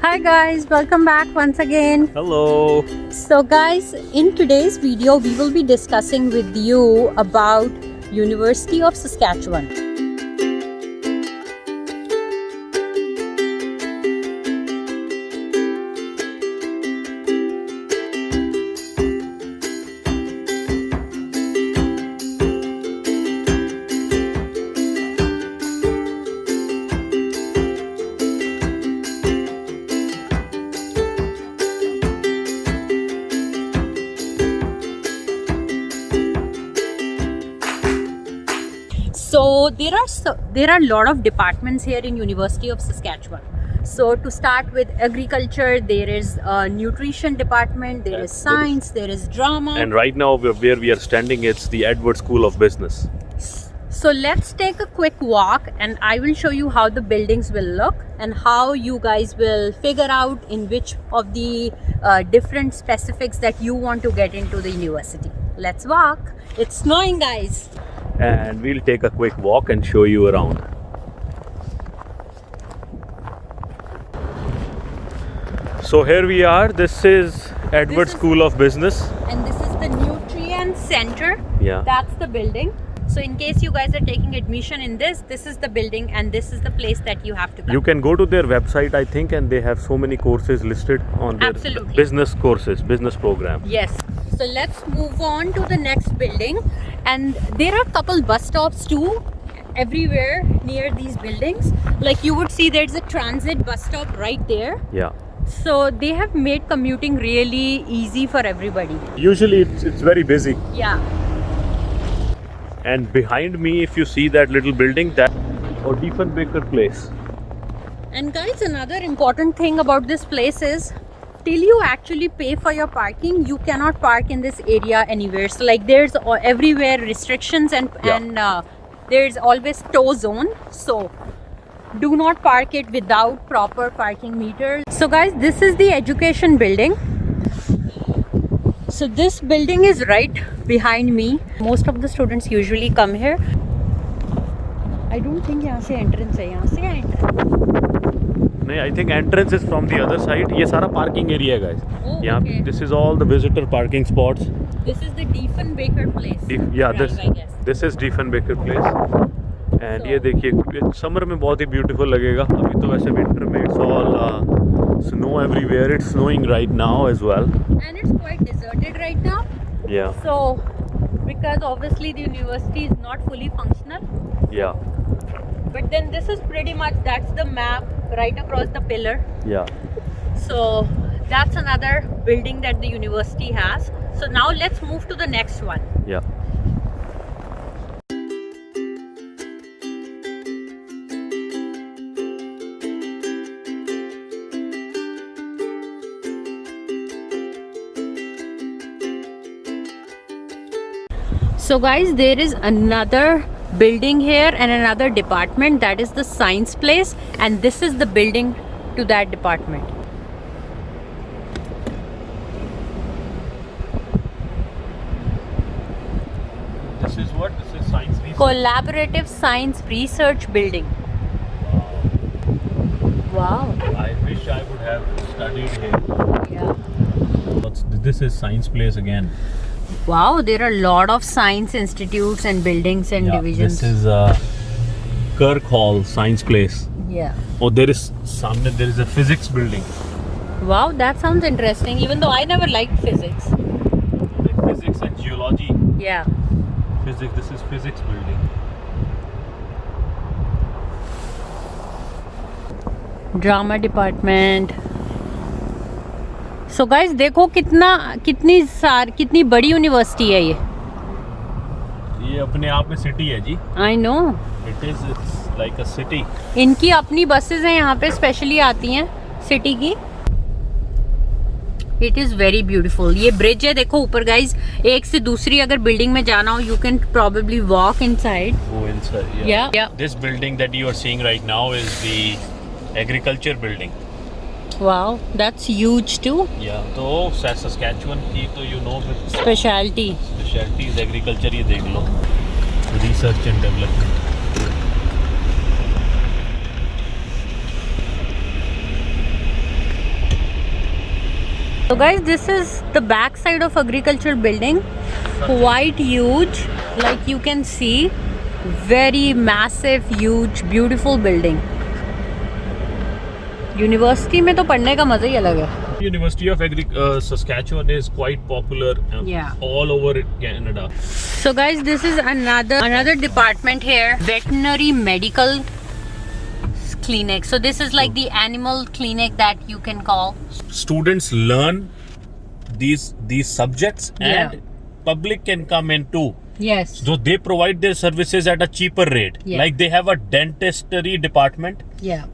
Hi guys, welcome back once again. Hello. So guys, in today's video we will be discussing with you about University of Saskatchewan. So there are a lot of departments here in University of Saskatchewan. So to start with agriculture, there is a nutrition department, there is science, there is drama. And right now where we are standing, it's the Edward School of Business. So let's take a quick walk and I will show you how the buildings will look and how you guys will figure out in which of the different specifics that you want to get into the university. Let's walk. It's snowing, guys. And we'll take a quick walk and show you around. So here we are. This is Edward School of Business. And this is the Nutrient Center. Yeah. That's the building. So in case you guys are taking admission in this is the building and this is the place that you have to come. You can go to their website, I think, and they have so many courses listed on their business courses, business program. Yes. So let's move on to the next building. And there are a couple bus stops too everywhere near these buildings. Like you would see there's a transit bus stop right there. Yeah. So they have made commuting really easy for everybody. Usually it's very busy. Yeah. And behind me, if you see that little building, that Diefenbaker Place. And guys, another important thing about this place is till you actually pay for your parking, you cannot park in this area anywhere. So like there's everywhere restrictions and there's always tow zone. So do not park it without proper parking meters. So guys, this is the education building. So this building is right behind me. Most of the students usually come here. I don't think यहाँ से entrance है. यहाँ से entrance. No, I think entrance is from the other side. ये सारा parking area है, guys. Oh, यहाँ okay. This is all the visitor parking spots. This is the Diefenbaker Place. This is Diefenbaker Place. And ये देखिए, summer में बहुत ही beautiful लगेगा. अभी तो वैसे winter में it's all snow everywhere. It's snowing right now as well. And it's quite deserted right now. Yeah. So because obviously the university is not fully functional. Yeah. But then this is pretty much, that's the map right across the pillar. Yeah. So that's another building that the university has. So now let's move to the next one. Yeah. So guys, there is another building here and another department, that is the science place, and this is the building to that department. This is what? This is science research. Collaborative Science Research Building. Wow. I wish I would have studied here. Yeah. This is science place again. Wow, there are a lot of science institutes and buildings and divisions. This is Kirk Hall Science Place. Yeah. Oh, there is a physics building. Wow, that sounds interesting. Even though I never liked physics. Like physics and geology. Yeah. Physics. This is physics building. Drama department. So guys, देखो कितनी बड़ी university है ये अपने आप में city है जी. I know. It's like a city. इनकी अपनी बसेस हैं यहाँ पे, स्पेशली आती हैं सिटी की. It is very beautiful. ये ब्रिज है, देखो ऊपर गाइज. एक से दूसरी अगर बिल्डिंग में जाना हो, you can probably walk inside. Oh, inside. Yeah. This building that you are seeing right now is the agriculture building. Wow, that's huge too. Yeah. तो Saskatchewan की तो you know Specialty is agriculture. ये देख लो. Research and development. So guys, this is the back side of agricultural building. Quite huge, like you can see. Very massive, huge, beautiful building. University में तो पढ़ने का मजा ही अलग है. University of Saskatchewan is quite popular all over Canada. So guys, this is another department here, veterinary medical clinic. So this is like the animal clinic that you can call. Students learn these subjects and public can come in too. Yes. So they provide their services at a cheaper rate. Like they have a dentistry department.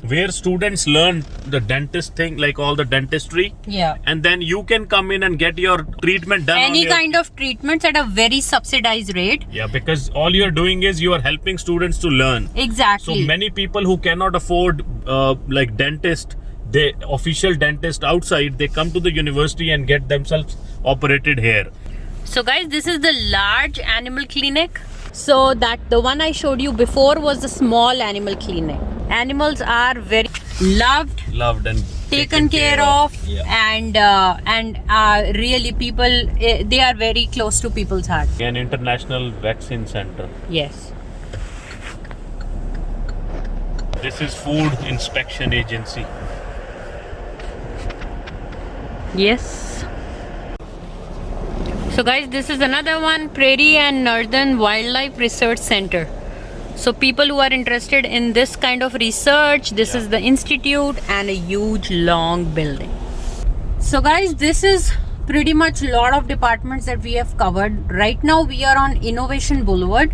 Where students learn the dentist thing, like all the dentistry. And then you can come in and get your treatment done. Any kind of treatments at a very subsidized rate. Yeah, because all you're doing is you are helping students to learn. Exactly. So many people who cannot afford like dentist, the official dentist outside, they come to the university and get themselves operated here. So guys, this is the large animal clinic. So that the one I showed you before was the small animal clinic. Animals are very loved and taken care of. And really people, they are very close to people's heart. An international vaccine center. Yes. This is food inspection agency. Yes. So guys, this is another one, Prairie and Northern Wildlife Research Center. So people who are interested in this kind of research, this is the institute and a huge long building. So guys, this is pretty much a lot of departments that we have covered. Right now we are on Innovation Boulevard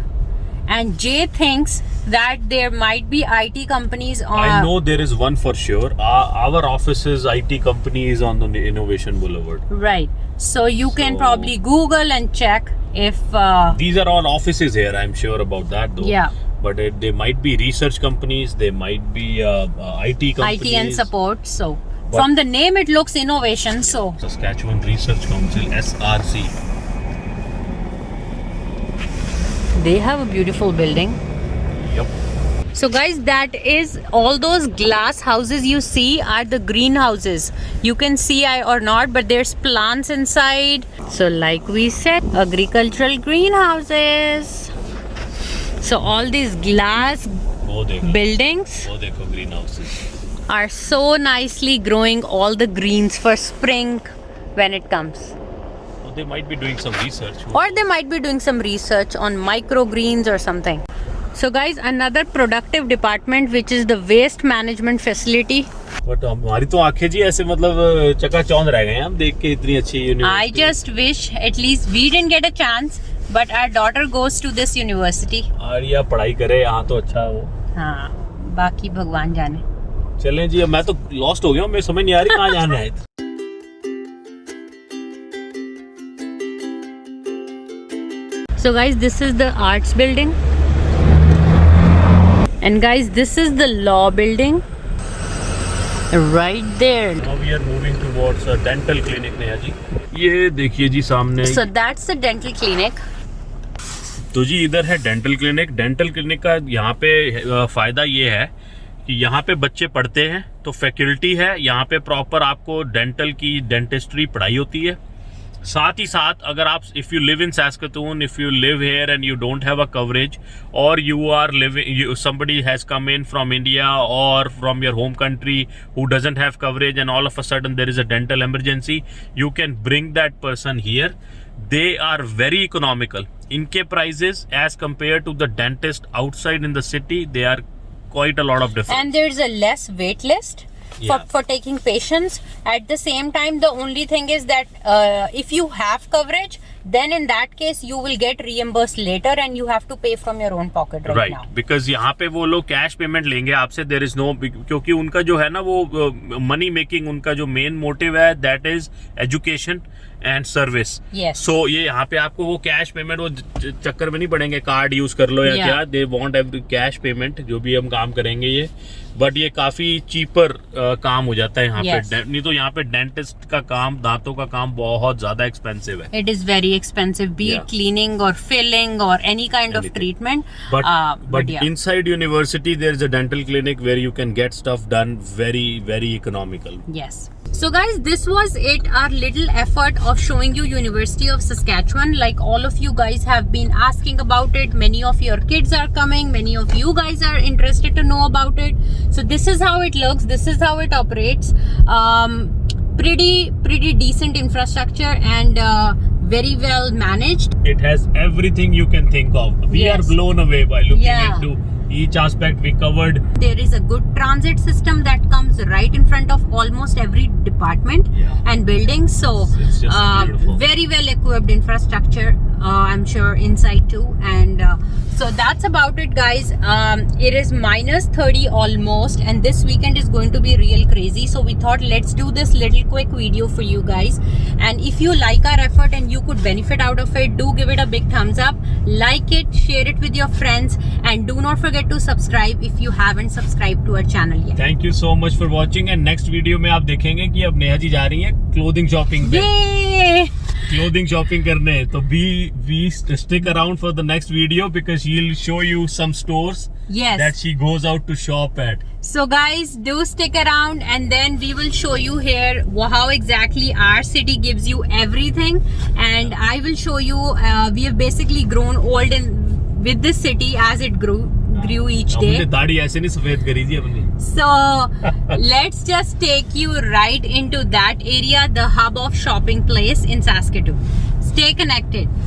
and Jay thinks that there might be IT companies on... I know there is one for sure. Our office's IT company is on the Innovation Boulevard. Right. So you can probably Google and check if... These are all offices here, I'm sure about that though. Yeah. But they might be research companies, they might be IT companies. IT and support, so... From the name it looks innovation, so... Saskatchewan Research Council, SRC. They have a beautiful building. Yep. So guys, that is all those glass houses you see are the greenhouses. You can see or not, but there's plants inside. So like we said, agricultural greenhouses. So all these glass buildings greenhouses are so nicely growing all the greens for spring when it comes. They might be doing some research. Or they might be doing some research on microgreens or something. So guys, another productive department which is the waste management facility. But हमारी तो आंखें जी ऐसे मतलब चकाचौंध रह गए हैं हम देख के इतनी अच्छी university. I just wish at least we didn't get a chance, but our daughter goes to this university. Arya पढ़ाई करे यहाँ तो अच्छा हो. हाँ, बाकी भगवान जाने. चलें जी, अब मैं तो लॉस्ट हो गया हूँ, मैं समझ नहीं आ रही कहाँ जाना है. So guys, this is the arts building. And guys, this is the law building. Right there. Now we are moving towards a dental clinic, Neha ji. ये देखिए जी सामने. So that's the dental clinic. तो जी इधर है डेंटल क्लिनिक. डेंटल क्लिनिक का यहाँ पे फायदा ये है कि यहाँ पे बच्चे पढ़ते हैं तो फैकल्टी है यहाँ पे प्रॉपर आपको डेंटल की डेंटिस्ट्री पढ़ाई होती है. साथ ही साथ अगर आप if you live in Saskatoon, if you live here and you don't have a coverage or you are living somebody has come in from India or from your home country who doesn't have coverage and all of a sudden there is a dental emergency, you can bring that person here. They are very economical. इनके prices as compared to the dentist outside in the city, they are quite a lot of difference. And there's a less wait list. For taking patients. At the same time, the only thing is that if you have coverage, then in that case you will get reimbursed later and you have to pay from your own pocket right now. Because यहाँ पे वो लोग cash payment लेंगे आपसे. There is no, क्योंकि उनका जो है ना वो मनी मेकिंग, उनका जो मेन मोटिव है that is education and service. Yes. So ये यहाँ पे आपको वो कैश पेमेंट वो चक्कर में नहीं पड़ेंगे कार्ड यूज कर लो या क्या. They want every cash payment जो भी हम काम करेंगे ये. बट ये काफी चीपर काम हो जाता है यहाँ पे. नहीं तो यहाँ पे डेंटिस्ट का काम, दांतों का काम बहुत ज्यादा एक्सपेंसिव है. It is very expensive, be it cleaning or filling or any kind of treatment. But inside university there is a dental clinic where you can get stuff done very, very economical. Yes. So guys, this was it, our little effort of showing you University of Saskatchewan. Like all of you guys have been asking about it, many of your kids are coming, many of you guys are interested to know about it. So this is how it looks, this is how it operates. Pretty decent infrastructure and very well managed. It has everything you can think of. We Yes. are blown away by looking Yeah. into each aspect we covered. There is a good transit system that comes right in front of almost every department Yeah. and building. So It's just beautiful. very well equipped infrastructure, I'm sure inside too. And so that's about it, guys. It is -30 almost, and this weekend is going to be real crazy. So we thought, let's do this little quick video for you guys. And if you like our effort and you could benefit out of it, do give it a big thumbs up, like it, share it with your friends, and do not forget to subscribe if you haven't subscribed to our channel yet. Thank you so much for watching. And next video में आप देखेंगे कि अब नेहा जी जा रही हैं clothing shopping पे, Yay! Clothing shopping करने. तो we stick around for the next video because she'll show you some stores Yes. that she goes out to shop at. So guys, do stick around, and then we will show you here how exactly our city gives you everything. And I will show you, we have basically grown old with this city as it grew each अब मुझे day. दाढ़ी ऐसे नहीं सफेद करी थी अपनी. So let's just take you right into that area, the hub of shopping place in Saskatoon. Stay connected.